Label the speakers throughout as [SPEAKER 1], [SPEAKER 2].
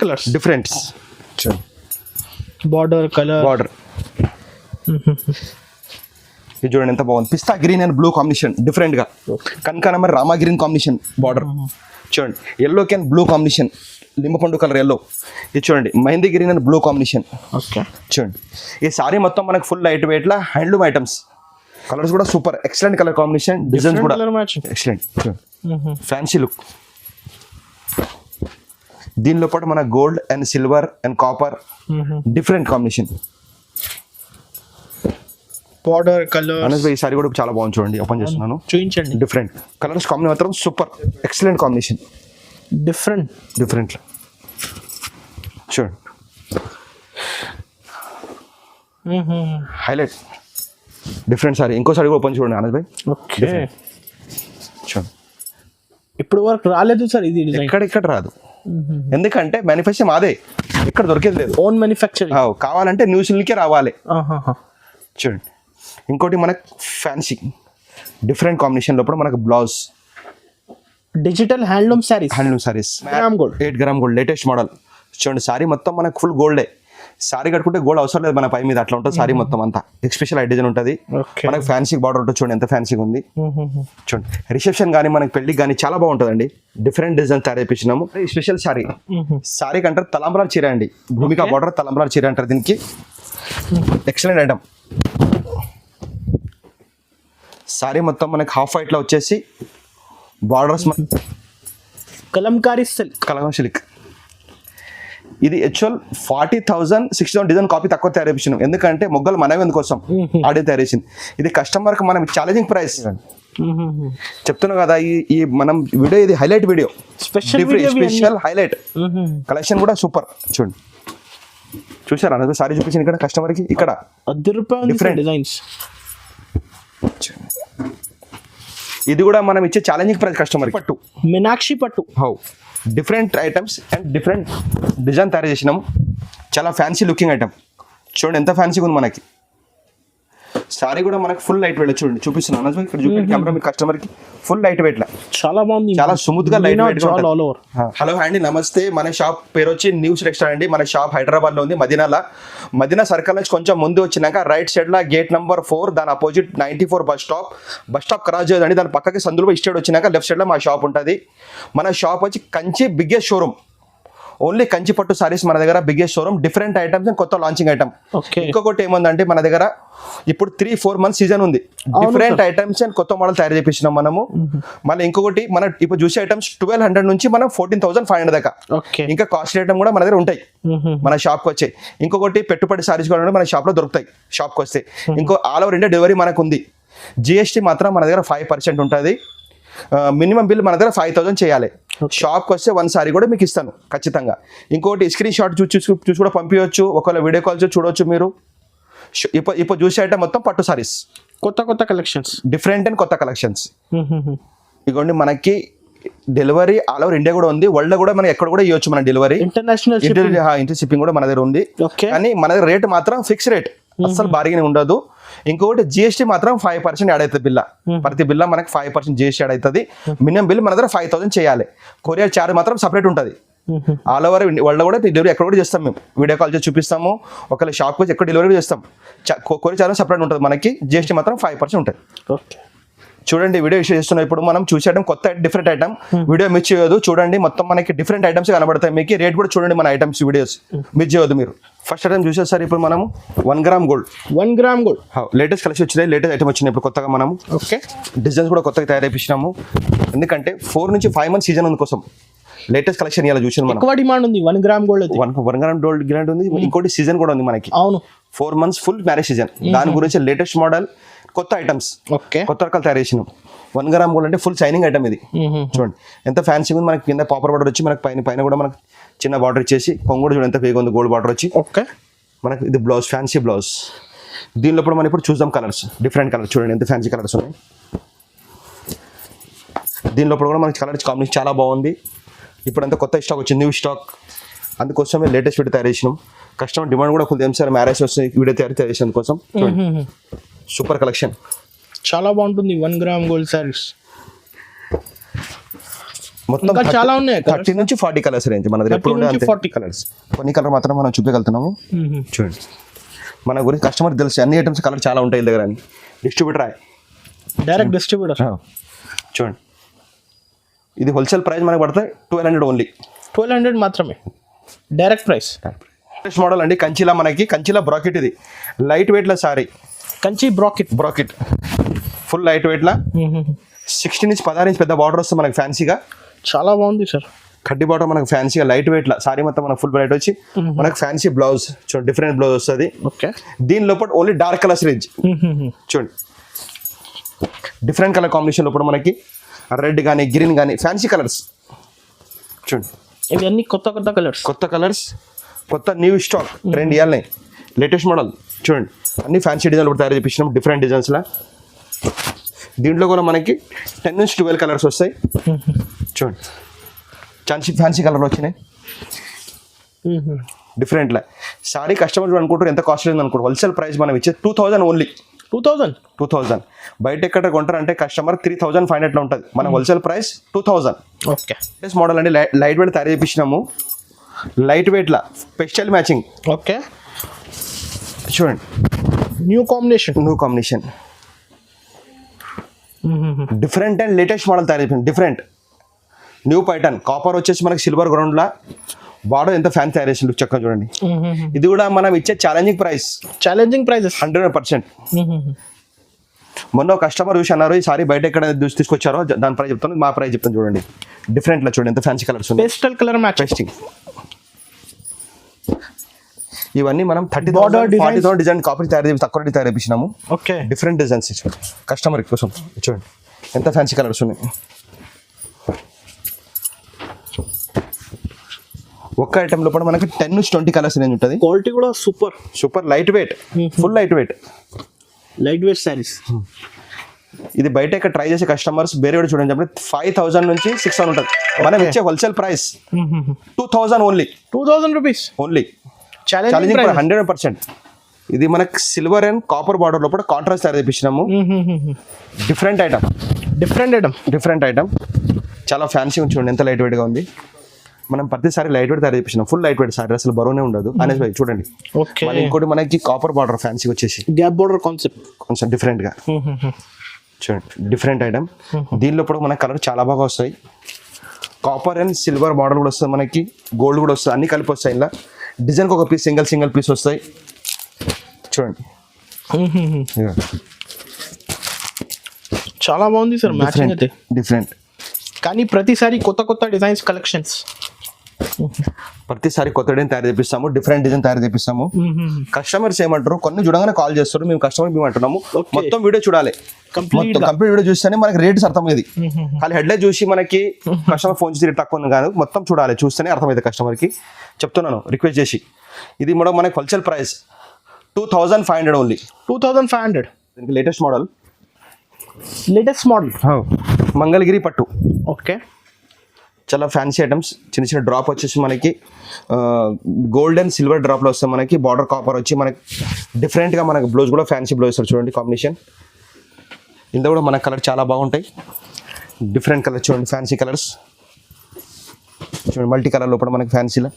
[SPEAKER 1] Colours
[SPEAKER 2] differents.
[SPEAKER 1] Border colour
[SPEAKER 2] border ఇది చూడండి ఎంత బాగుంది. పిస్తా green and blue combination different గా. కనకానమరి రామా గ్రీన్ కాంబినేషన్ బార్డర్ చూడండి. ఎల్లో క్యాన్ బ్లూ కాంబినేషన్, లింబపండు కలర్ ఎల్లో. ఇది చూడండి mehndi green and blue combination.
[SPEAKER 1] Okay
[SPEAKER 2] చూడండి ఈ సారీ మొత్తం మనకు ఫుల్ లైట్ వెయిట్ లా హ్యాండ్లూమ్ ఐటమ్స్. కలర్స్ కూడా super excellent colour combination, designs కూడా ఎక్సలెంట్. Fancy look. దీనిలో పాటు మన gold and silver and copper different combination.
[SPEAKER 1] Border colour
[SPEAKER 2] Anas భాయ్ ఈ సారీ కూడా చాలా బాగుంది చూడండి. ఓపెన్ చేస్తున్నాను,
[SPEAKER 1] చూపించండి.
[SPEAKER 2] డిఫరెంట్ కలర్స్ కాంబినేషన్ మాత్రం సూపర్ ఎక్సలెంట్ కాంబినేషన్. డిఫరెంట్ చూడండి హైలైట్ డిఫరెంట్ సారీ. ఇంకో సారీ కూడా ఓపెన్ చూడండి అనస్ భాయ్.
[SPEAKER 1] ఓకే
[SPEAKER 2] చూడండి
[SPEAKER 1] ఇప్పుడు వరకు రాలేదు సార్ ఇది
[SPEAKER 2] ఎక్కడ రాదు, ఎందుకంటే మ్యానుఫ్యాక్చర్ మాదే, ఇక్కడ దొరికేది లేదు.
[SPEAKER 1] Own manufacturing.
[SPEAKER 2] కావాలంటే న్యూ సిల్కే రావాలి. చూడండి ఇంకోటి మనకు ఫ్యాన్సీ డిఫరెంట్ కాంబినేషన్ లోపల మనకు blouse
[SPEAKER 1] digital handloom saris gram gold
[SPEAKER 2] 8 gram gold latest model. చూడండి సారీ మొత్తం మనకు ఫుల్ గోల్డే. సారీ కట్టుకుంటే గోల్డ్ అవసరం లేదు మన పై మీద, అట్లా ఉంటుంది సారీ మొత్తం అంతా. స్పెషల్ డిజైన్ ఉంటుంది మనకు. ఫ్యాన్సీ బార్డర్ ఉంటుంది చూడండి ఎంత ఫ్యాన్సీగా ఉంది. చూడండి రిసెప్షన్ కానీ మనకి పెళ్లికి కానీ చాలా బాగుంటుందండి. డిఫరెంట్ డిజైన్ తయారు చేయించినాము. స్పెషల్ సారీ కంటారు తలంబ్రాల చీర అండి. భూమిక బార్డర్ తలంబ్రాల చీర అంటారు దీనికి. Excellent item. సారీ మొత్తం మనకి హాఫ్ వైట్ లో వచ్చేసి బార్డర్స్
[SPEAKER 1] కలంకారీ
[SPEAKER 2] సిల్క్. ఇది యాక్చువల్ 40,000 60,000 డిజైన్ కాపీ తక్కువ తయారు చేయించినాం, ఎందుకంటే మొగ్గలు మనవి కోసం ఆడే తయారు చేసింది. ఇది కస్టమర్ కి మనం ఛాలెంజింగ్ ప్రైస్ చెప్తున్నాం కదా. ఈ మనం వీడియో ఇది highlight video, special highlight collection కూడా సూపర్. చూడండి చూసారా అన్నది సారీ చూపించింది ఇక్కడ కస్టమర్ కి. ఇక్కడ
[SPEAKER 1] డిఫరెంట్ డిజైన్స్.
[SPEAKER 2] ఇది కూడా మనం ఇచ్చే ఛాలెంజింగ్ ప్రైస్ కస్టమర్. పట్టు
[SPEAKER 1] మీనాక్షి పట్టు
[SPEAKER 2] different items and different design తయారు చేసినాము. చాలా ఫ్యాన్సీ లుకింగ్ ఐటమ్. చూడండి ఎంత ఫ్యాన్సీగా ఉంది మనకి. సారీ కూడా మనకి ఫుల్ లైట్ వెయిట్ చూడండి చూపిస్తున్నాను ఇక్కడ చూడండి కెమెరా మీ కస్టమర్ కి. ఫుల్ లైట్ వెయిట్ లా
[SPEAKER 1] చాలా బాగుంది,
[SPEAKER 2] చాలా స్మూత్ గా లైట్ వెయిట్.
[SPEAKER 1] హలో
[SPEAKER 2] అండి నమస్తే. మన షాప్ పేరు వచ్చి న్యూస్ రెస్టారెంట్ అండి. మన షాప్ హైదరాబాద్ లో ఉంది, మదీనా సర్కిల్ నుంచి కొంచెం ముందు వచ్చినాక రైట్ సైడ్ లా గేట్ నెంబర్ 4 దాని అపోజిట్ 94 బస్ స్టాప్ క్రాస్ చేయదండి. దాని పక్కకి సందులో ఇస్టేట్ వచ్చినాక లెఫ్ట్ సైడ్ లో మా షాప్ ఉంటుంది. మన షాప్ వచ్చి Kanchi biggest showroom. Only Kanchi పట్టు సారీస్ మన దగ్గర biggest showroom. Different items and కొత్త లాంచింగ్ ఐటమ్. ఇంకొకటి ఏముందంటే మన దగ్గర ఇప్పుడు 3-4 మంత్స్ సీజన్ ఉంది. డిఫరెంట్ ఐటమ్స్ అండ్ కొత్త మోడల్ తయారు చేపించినాం మనము. మళ్ళీ ఇంకొకటి మన ఇప్పుడు చూసే ఐటమ్స్ 1200 నుంచి మనం 14,500 దాకా. ఇంకా కాస్ట్లీ ఐటమ్ కూడా మన దగ్గర ఉంటాయి మన షాప్కి వచ్చాయి. ఇంకొకటి పెట్టుబడి సారీస్ కూడా మన షాప్ లో దొరుకుతాయి షాప్కి వస్తే. ఇంకో ఆల్ ఓవర్ ఇండియా డెలివరీ మనకు ఉంది. జిఎస్టీ మాత్రం మన దగ్గర 5% ఉంటుంది. మినిమం బిల్ మన దగ్గర 5,000 చేయాలి. షాప్కి వస్తే 1 సారీ కూడా మీకు ఇస్తాను ఖచ్చితంగా. ఇంకోటి స్క్రీన్ షాట్ చూసి కూడా పంపించవచ్చు, ఒకవేళ వీడియో కాల్ చూడవచ్చు మీరు. ఇప్పుడు చూసే ఐటమ్ మొత్తం పట్టు సారీస్,
[SPEAKER 1] కొత్త కలెక్షన్స్,
[SPEAKER 2] డిఫరెంట్ అండ్ కొత్త కలెక్షన్స్. ఇదిగోండి మనకి డెలివరీ ఆల్ ఓవర్ ఇండియా కూడా ఉంది. వరల్డ్ కూడా మనం ఎక్కడ కూడా ఇవ్వచ్చు మన డెలివరీ.
[SPEAKER 1] ఇంటర్నేషనల్
[SPEAKER 2] షిప్పింగ్ కూడా మన దగ్గర ఉంది. కానీ మన దగ్గర రేట్ మాత్రం ఫిక్స్ రేట్, అసలు బార్గెనింగ్ ఉండదు. ఇంకొకటి జిఎస్టీ మాత్రం 5% యాడ్ అవుతుంది బిల్ల. ప్రతి బిల్ల మనకి 5% జిఎస్టీ యాడ్ అవుతుంది. మినిమం బిల్ మన దగ్గర 5,000 చేయాలి. కొరియర్ చార్జ్ మాత్రం సపరేట్ ఉంటుంది. ఆల్ ఓవర్ వరల్డ్ కూడా డెలివరీ ఎక్కడ కూడా చేస్తాం మేము. వీడియో కాల్ చేసి చూపిస్తాము, ఒకవేళ షాప్కి వచ్చి ఎక్కడ డెలివరీ చేస్తాం. కొరియర్ చార్జ్ సపరేట్ ఉంటుంది మనకి. జిఎస్టీ మాత్రం 5% ఉంటుంది. చూడండి వీడియో ఇష్యూ చేస్తున్నాం. ఇప్పుడు మనం చూసేయడం కొత్త డిఫరెంట్ ఐటమ్. వీడియో మిస్ చేయొద్దు, చూడండి మొత్తం మనకి డిఫరెంట్ ఐటమ్స్ కనబడతాయి మీకు. రేట్ కూడా చూడండి మన ఐటమ్స్ వీడియోస్ మిస్ చేయొద్దు మీరు. ఫస్ట్ ఐటమ్ చూసేసారి ఇప్పుడు మనము 1 గ్రామ్ గోల్డ్ లేటెస్ట్ కలెక్షన్ వచ్చినాయి. లేటెస్ట్ ఐటమ్ వచ్చినాయి ఇప్పుడు కొత్తగా మనము. డిజైన్స్ కూడా కొత్తగా తయారు చేయించినాము, ఎందుకంటే 4 నుంచి 5 మంత్స్ సీజన్ ఉంది కోసం. లేటెస్ట్ కలెక్షన్ ఇలా చూసాను మనం.
[SPEAKER 1] ఎక్కువ డిమాండ్ ఉంది 1 gram gold.
[SPEAKER 2] 1 gram gold grand ఉంది. ఇంకోటి సీజన్ కూడా ఉంది మనకి.
[SPEAKER 1] అవును
[SPEAKER 2] 4 మంత్స్ ఫుల్ మ్యారేజ్ సీజన్. దాని గురించి లేటెస్ట్ మోడల్ కొత్త ఐటమ్స్, కొత్త రకాలు తయారు చేసినాం. 1 గ్రామ్ గోల్డ్ అంటే ఫుల్ షైనింగ్ ఐటమ్ ఇది. చూడండి ఎంత ఫ్యాన్సీ ఉంది. మనకి కింద పాపర్ బార్డర్ వచ్చి మనకి పైన కూడా మనకి చిన్న బార్డర్ ఇచ్చేసి కొంగు కూడా చూడండి ఎంత పేగా ఉంది, గోల్డ్ బార్డర్ వచ్చి. మనకి ఇది బ్లౌజ్, ఫ్యాన్సీ బ్లౌజ్. దీనిలో మనం ఇప్పుడు చూద్దాం కలర్స్, డిఫరెంట్ కలర్స్. చూడండి ఎంత ఫ్యాన్సీ కలర్స్ ఉన్నాయి. దీనిలో కూడా మనకి కలర్స్ కాంబినేషన్ చాలా బాగుంది. ఇప్పుడు అంతా కొత్త స్టాక్ వచ్చింది, న్యూ స్టాక్. అందుకోసమే లేటెస్ట్ వీడియో తయారు చేసినాం. కస్టమర్ డిమాండ్ కూడా కొంచెం సార్ మ్యారేజ్ వస్తుంది వీడియో తయారు చేసిన కోసం. సూపర్ కలెక్షన్,
[SPEAKER 1] చాలా బాగుంటుంది 1 గ్రామ్ గోల్డ్ సారీస్.
[SPEAKER 2] మొత్తం
[SPEAKER 1] ఇంకా చాలా ఉన్నాయి
[SPEAKER 2] 30 నుంచి 40 కలర్స్ రేంజ్ మన దగ్గర ఎప్పుడు ఉండే అంతే
[SPEAKER 1] 40 కలర్స్.
[SPEAKER 2] కొన్ని కలర్ మాత్రం మనం చూపించగలుగుతున్నాము. చూడండి మన గురించి కస్టమర్ తెలుసు అన్ని ఐటమ్స్ కలర్ చాలా ఉంటాయి దగ్గర అని. Distributor
[SPEAKER 1] direct distributor.
[SPEAKER 2] చూడండి ఇది హోల్సేల్ ప్రైస్ మనకు పడుతుంది 1200 ఓన్లీ.
[SPEAKER 1] 1200 మాత్రమే డైరెక్ట్ ప్రైస్.
[SPEAKER 2] లేటెస్ట్ మోడల్ అండి కంచిలా, మనకి కంచిలా బ్రాకెట్. ఇది లైట్ వెయిట్ లా sari,
[SPEAKER 1] Kanchi bracket
[SPEAKER 2] full light weight లా 16 నుంచి 16 ఇంచ్ పెద్ద బార్డర్ వస్తుంది మనకి ఫ్యాన్సీగా.
[SPEAKER 1] చాలా బాగుంది సార్.
[SPEAKER 2] కడ్డీ బార్డర్ మనకు ఫ్యాన్సీగా లైట్ వెయిట్ లా సారీ మొత్తం మనకు ఫుల్ బ్రైట్ వచ్చి మనకు ఫ్యాన్సీ బ్లౌజ్ చూడండి, డిఫరెంట్ బ్లౌజ్ వస్తుంది.
[SPEAKER 1] ఓకే,
[SPEAKER 2] దీని లోపల ఓన్లీ డార్క్ కలర్స్ రేంజ్ చూడండి, డిఫరెంట్ కలర్ కాంబినేషన్ లోపల మనకి రెడ్ కానీ గ్రీన్ కానీ ఫ్యాన్సీ కలర్స్ చూడండి.
[SPEAKER 1] ఇవన్నీ కొత్త కలర్స్,
[SPEAKER 2] కొత్త న్యూ స్టాక్ ట్రెండ్ ఇవ్వాలి. లేటెస్ట్ మోడల్ చూడండి, అన్ని ఫ్యాన్సీ డిజైన్లు తయారు చేపించినాం డిఫరెంట్ డిజైన్స్లా. దీంట్లో కూడా మనకి 10 నుంచి 12 కలర్స్ వస్తాయి చూడండి. ఫ్యాన్సీ కలర్ వచ్చినాయి డిఫరెంట్లా. సారీ కస్టమర్ అనుకుంటారు ఎంత కాస్ట్ ఉంది అనుకుంటారు. హోల్సేల్ ప్రైస్ మనం ఇచ్చే 2000 ఓన్లీ. 2000 బయట ఎక్కడ కొంటారంటే కస్టమర్ 3500 ఉంటుంది, మన wholesale price 2000.
[SPEAKER 1] Okay,
[SPEAKER 2] latest model అండి, లైట్ వెయిట్ తయారు చేపించినాము. లైట్ వెయిట్లా పెస్టల్ మ్యాచింగ్.
[SPEAKER 1] ఓకే,
[SPEAKER 2] చూడండి
[SPEAKER 1] new combination
[SPEAKER 2] different and latest model తయారు చేపించాం. డిఫరెంట్ న్యూ పైటర్న్ కాపర్ వచ్చేసి మనకి సిల్వర్ గ్రౌండ్లా బార్డర్ ఎంత ఫ్యాన్ తయారు చేసి లుక్ చక్కగా చూడండి. ఇది కూడా మనం ఇచ్చే ఛాలెంజింగ్ ప్రైస్ 100%. మొన్న కస్టమర్ చూసి అన్నారు ఈ సారీ బయట ఎక్కడ తీసుకొచ్చారో దాని ప్రైస్ చెప్తాను, మా ప్రైస్ చెప్తాను చూడండి. డిఫరెంట్ లా చూడండి ఎంత ఫ్యాన్సీ కలర్స్ ఉన్నాయి.
[SPEAKER 1] Pastel colour match
[SPEAKER 2] pasting. ఇవన్నీ మనం 30,000 డిజైన్ కాపీ తయారు చేసి తక్కువ తయారు చేపించినాము.
[SPEAKER 1] ఓకే,
[SPEAKER 2] డిఫరెంట్ డిజైన్స్ చూడండి కస్టమర్ కోసం చూడండి ఎంత ఫ్యాన్సీ కలర్స్ ఉన్నాయి. ఒక్క ఐటమ్ లోపల మనకి 10 నుంచి 20 కలర్స్ రేంజ్ ఉంటుంది.
[SPEAKER 1] క్వాలిటీ కూడా
[SPEAKER 2] super light weight, full light wait
[SPEAKER 1] saris.
[SPEAKER 2] ఇది బయట ఇక్కడ ట్రై చేసే కస్టమర్స్ వేరే కూడా చూడండి 5000 నుంచి 6000 ఉంటుంది. మనం ఇచ్చే wholesale price 2000 only.
[SPEAKER 1] 2000 rupees
[SPEAKER 2] only.
[SPEAKER 1] Challenging
[SPEAKER 2] 100%. ఇది మనకి సిల్వర్ అండ్ కాపర్ బార్డర్ లోపల కాంట్రాస్ట్ తయారు చేపించినాము. డిఫరెంట్ ఐటమ్ చాలా ఫ్యాన్సీ చూడండి ఎంత లైట్ వెయిట్ గా ఉంది. మనం ప్రతిసారి లైట్ వెయిట్ తయారు చేపించినాం. ఫుల్ లైట్ వెయిట్ సారీ అసలు బరువునే ఉండదు అనేసి చూడండి. ఇంకోటి మనకి కాపర్ బార్డర్ ఫ్యాన్సీ వచ్చేసి
[SPEAKER 1] గ్యాప్ బార్డర్ కాన్సెప్ట్
[SPEAKER 2] కొంచెం డిఫరెంట్ గా చూడండి. Different item. దీనిలో కూడా మనకి కలర్ చాలా బాగా వస్తాయి. కాపర్ అండ్ సిల్వర్ బార్డర్ కూడా వస్తుంది, మనకి గోల్డ్ కూడా వస్తుంది, అన్ని కలిపి వస్తాయి. ఇలా డిజైన్కి ఒక పీస్ సింగిల్ పీస్ వస్తాయి చూడండి.
[SPEAKER 1] చాలా బాగుంది సార్ మ్యాచింగ్ అయితే.
[SPEAKER 2] డిఫరెంట్
[SPEAKER 1] కానీ ప్రతిసారి కొత్త డిజైన్స్ కలెక్షన్స్.
[SPEAKER 2] ప్రతిసారి కొత్త డిజైన్ తయారు చేపిస్తాము, డిఫరెంట్ డిజైన్ తయారు చేపిస్తాము. కస్టమర్స్ ఏమంటారు కొన్ని చూడగానే కాల్ చేస్తారు, మేము కస్టమర్ మేము అంటున్నాము మొత్తం వీడియో చూడాలి. కంప్లీట్ వీడియో చూస్తేనే మనకి రేట్స్ అర్థమైంది. ఖాళీ హెడ్లైన్ చూసి మనకి కస్టమర్ ఫోన్ చేసి రేట్ తక్కువ ఉంది కాదు, మొత్తం చూడాలి, చూస్తేనే అర్థమైంది కస్టమర్కి. చెప్తున్నాను రిక్వెస్ట్ చేసి. ఇది కూడా మనకి wholesale price 2500 only.
[SPEAKER 1] 2500.
[SPEAKER 2] Latest model Mangalagiri పట్టు.
[SPEAKER 1] ఓకే,
[SPEAKER 2] చాలా ఫ్యాన్సీ ఐటమ్స్. చిన్న డ్రాప్ వచ్చేసి మనకి గోల్డ్ అండ్ సిల్వర్ డ్రాప్లో వస్తాయి. మనకి బార్డర్ కాపర్ వచ్చి మనకి డిఫరెంట్గా మనకి బ్లౌజ్ కూడా ఫ్యాన్సీ బ్లౌజ్ చూడండి కాంబినేషన్. ఇందులో కూడా మన కలర్ చాలా బాగుంటాయి. డిఫరెంట్ కలర్ చూడండి, ఫ్యాన్సీ కలర్స్ చూడండి. మల్టీ కలర్ లోపల మనకి ఫ్యాన్సీలో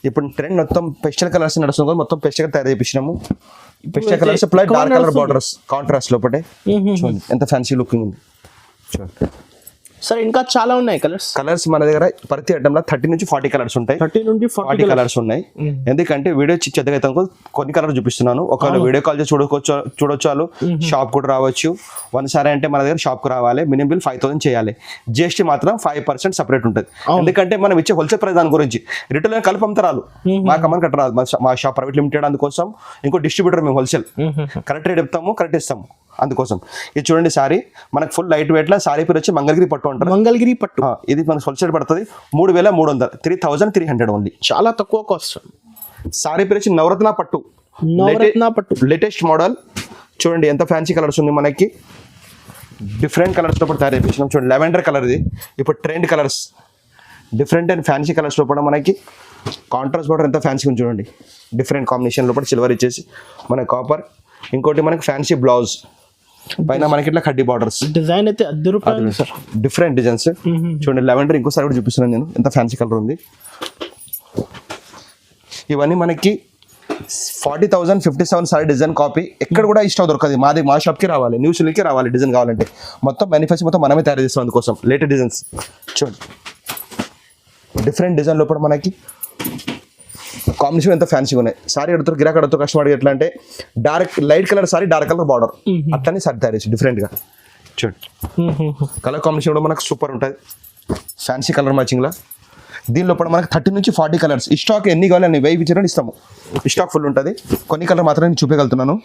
[SPEAKER 2] ఇప్పుడు ట్రెండ్ మొత్తం పెస్టల్ కలర్స్ నడుస్తుంది. మొత్తం పెస్టల్ తయారు చేపించినాము. Pastel colours plus dark colour borders contrast లోపటే చూడండి ఎంత ఫ్యాన్సీ లుకింగ్ ఉంది చూడండి.
[SPEAKER 1] సార్ ఇంకా చాలా ఉన్నాయి కలర్స్
[SPEAKER 2] మన దగ్గర ప్రతి ఐటమ్ లో 30 నుంచి 40 కలర్స్ ఉంటాయి.
[SPEAKER 1] 30 నుండి 40
[SPEAKER 2] కలర్స్ ఉన్నాయి. ఎందుకంటే వీడియో చెత్తగా అయితే కొన్ని కలర్ చూపిస్తున్నాను. ఒకవేళ వీడియో కాల్ చేసి చూడొచ్చు వాళ్ళు షాప్ కూడా రావచ్చు. ఒకసారి అంటే మన దగ్గర షాప్ కు రావాలి, మినిమం బిల్ 5000 చేయాలి. జిఎస్టీ మాత్రం 5% సపరేట్ ఉంటుంది. ఎందుకంటే మనం ఇచ్చే హోల్సేల్ ప్రైస్ దాని గురించి. రిటైల్ కలిపి అమ్ముతారు మా కమన్ కట్టరాదు. మా షాప్ ప్రైవేట్ లిమిటెడ్ అందుకోసం. ఇంకో డిస్ట్రిబ్యూటర్ మేము హోల్సేల్ కరెక్ట్ రేట్ చెప్తాము, కరెక్ట్ ఇస్తాము అందుకోసం. ఇది చూడండి సారీ మనకు ఫుల్ లైట్ వెయిట్ లా సారీ పేరు వచ్చి మంగళగిరి పట్టు అంటారు.
[SPEAKER 1] మంగళగిరి పట్టు
[SPEAKER 2] ఇది మనకు హోల్సేల్ పడుతుంది 3300, 3300 ఓన్లీ.
[SPEAKER 1] చాలా తక్కువ కాస్ట్.
[SPEAKER 2] సారీ పేరు వచ్చి నవరత్న పట్టు. లేటెస్ట్ మోడల్ చూడండి ఎంత ఫ్యాన్సీ కలర్స్ ఉంది మనకి. డిఫరెంట్ కలర్స్ లోపల తయారు చేయించినాం చూడండి. లెవెండర్ కలర్ ఇది ఇప్పుడు trend colours. Different and fancy colours లోపల మనకి కాంట్రాస్ట్ బార్డర్ ఎంత ఫ్యాన్సీ ఉంది చూడండి. డిఫరెంట్ కాంబినేషన్ లోపల సిల్వర్ ఇచ్చేసి మన కాపర్. ఇంకోటి మనకి ఫ్యాన్సీ బ్లౌజ్ పైన మనకి ఇట్లా కడ్డీ బార్డర్స్,
[SPEAKER 1] డిజైన్ అయితే 10 రూపాయలు సార్.
[SPEAKER 2] Different designs. చూడండి లెవెండర్ ఇంకోసారి కూడా చూపిస్తున్నాను నేను, ఎంత ఫ్యాన్సీ కలర్ ఉంది. ఇవన్నీ మనకి 40,000 57 సారీ డిజైన్ కాపీ. ఎక్కడ కూడా ఇష్టం దొరకదు, మా షాప్కి రావాలి, న్యూ సిల్క్కి రావాలి. డిజైన్ కావాలంటే మొత్తం మ్యానుఫ్యాక్చర్ మొత్తం మనమే తయారు చేస్తాం అందుకోసం. లేటెస్ట్ డిజైన్స్ చూడండి, డిఫరెంట్ డిజైన్ లోపల మనకి కాంబినేషన్ ఎంత ఫ్యాన్సీగా ఉన్నాయి. సారీ అడుగుతారు, గిరాక్ అడుగుతారు, కస్టమర్ ఎట్లా అంటే dark light colour sorry, dark colour border, అట్లనే సారీ తయారు చేసి డిఫరెంట్గా. చూడండి కలర్ కాంబినేషన్ కూడా మనకు సూపర్ ఉంటుంది, ఫ్యాన్సీ కలర్ మ్యాచింగ్లో. దీని లోపల మనకు 30 నుంచి 40 కలర్స్. ఈ స్టాక్ ఎన్ని కావాలి అన్ని వేయించడం ఇస్తాము, ఈ స్టాక్ ఫుల్ ఉంటుంది. కొన్ని కలర్ మాత్రమే నేను చూపించగలుగుతున్నాను.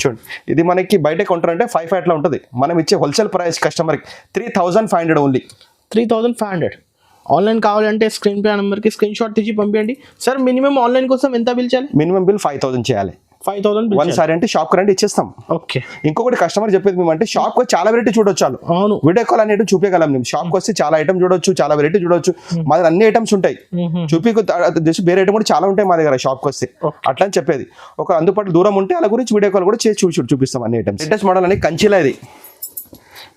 [SPEAKER 2] చూడండి ఇది మనకి బయట కౌంటర్ అంటే 5 అట్లా ఉంటుంది, మనం ఇచ్చే హోల్సేల్ ప్రైస్ కస్టమర్కి 3,500 ఓన్లీ.
[SPEAKER 1] 3,500. ఆన్లైన్ కావాలంటే స్క్రీన్ పే నెంబర్కి స్క్రీన్ షాట్ తీసి పంపించండి సార్. మినిమం ఆన్లైన్ కోసం ఎంత బిల్ చేయాలి?
[SPEAKER 2] మినిమం బిల్ 5,000 చేయాలి.
[SPEAKER 1] 5,000
[SPEAKER 2] వన్ సారీ అంటే షాప్ రండి ఇచ్చేస్తాం.
[SPEAKER 1] ఓకే.
[SPEAKER 2] ఇంకొకటి కస్టమర్ చెప్పేది మేమంటే షాప్ వచ్చి చాలా వెరైటీ చూడొచ్చు.
[SPEAKER 1] అవును,
[SPEAKER 2] వీడియో కాల్ అనేది చూపించగలం మేము. షాప్కి వస్తే చాలా ఐటమ్ చూడొచ్చు, చాలా వెరైటీ చూడొచ్చు. మా దగ్గర అన్ని ఐటమ్స్ ఉంటాయి, వేరే ఐటమ్ కూడా చాలా ఉంటాయి మా దగ్గర షాప్కి వస్తే. అట్లా అని చెప్పేది. ఒక అందుబాటు దూరం ఉంటే అలా గురించి వీడియో కాల్ కూడా చేసి చూపిస్తాం అన్ని ఐటమ్స్. లేటెస్ట్ మోడల్ అని కంచిలా, ఇది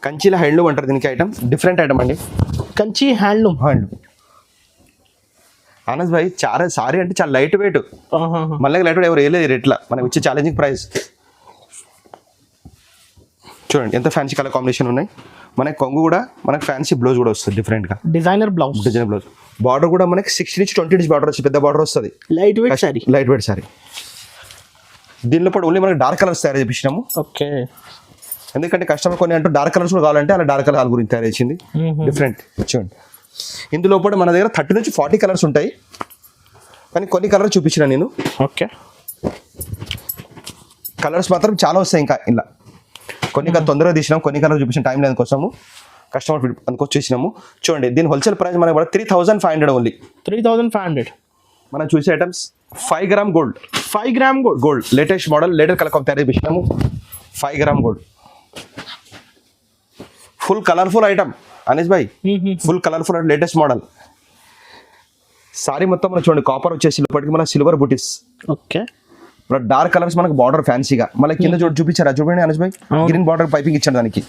[SPEAKER 2] కంచిలా హ్యాండ్లూమ్ అంటారు దీనికి. ఐటమ్ డిఫరెంట్ ఐటమ్ అండి,
[SPEAKER 1] కంచి హ్యాండ్లూమ్.
[SPEAKER 2] అనస్ భాయ్ చాలా సారీ అంటే చాలా లైట్ వెయిట్, మళ్ళీ లైట్ వెయిట్ ఎవరు వేయలేదు రేట్లా, మనం ఇచ్చే ఛాలెంజింగ్ ప్రైస్. చూడండి ఎంత ఫ్యాన్సీ కలర్ కాంబినేషన్ ఉన్నాయి. మనకి కొంగు కూడా మనకి ఫ్యాన్సీ బ్లౌజ్ కూడా వస్తుంది డిఫరెంట్గా,
[SPEAKER 1] డిజైనర్ బ్లౌజ్.
[SPEAKER 2] బార్డర్ కూడా మనకి 60 నుంచి 20 ఇంచ్ బార్డర్ వచ్చి పెద్ద బార్డర్ వస్తుంది.
[SPEAKER 1] Light weight sorry,
[SPEAKER 2] light weight sorry. దీనిలో కూడా ఓన్లీ మనకి డార్క్ కలర్స్ తయారు చేపించినాము.
[SPEAKER 1] ఓకే.
[SPEAKER 2] ఎందుకంటే కస్టమర్ కొన్ని అంటూ డార్క్ కలర్స్ కూడా కావాలంటే అలా డార్క్ కలర్ గురించి తయారు చేసింది డిఫరెంట్. చూడండి ఇందులో కూడా మన దగ్గర 30 నుంచి 40 కలర్స్ ఉంటాయి, కానీ కొన్ని కలర్స్ చూపించిన నేను.
[SPEAKER 1] ఓకే.
[SPEAKER 2] కలర్స్ మాత్రం చాలా వస్తాయి ఇంకా ఇలా. కొన్ని తొందరగా తీసినాం, కొన్ని కలర్ చూపించిన టైం లేని కోసము కస్టమర్ అందుకోసం చేసినాము. చూడండి దీని హోల్సేల్ ప్రైస్ మనకి కూడా 3,500 ఓన్లీ.
[SPEAKER 1] 3,500.
[SPEAKER 2] మనం చూసే items 5 gram gold.
[SPEAKER 1] 5 gram gold.
[SPEAKER 2] Gold latest model, latest colour తయారు చేసినాము. 5 gram gold, full colourful item Anees Bhai, full colourful and latest model. Sorry మొత్తం మనం చూడండి కాపర్ వచ్చేసి ఇప్పటికి మన సిల్వర్ బుటీస్.
[SPEAKER 1] ఓకే.
[SPEAKER 2] డార్క్ కలర్స్ మనకు బార్డర్ ఫ్యాన్సీగా, మళ్ళీ కింద చూపించారా చూడండి అనీస్ భాయ్, గ్రీన్ బార్డర్ పైపింగ్ ఇచ్చాడు దానికి.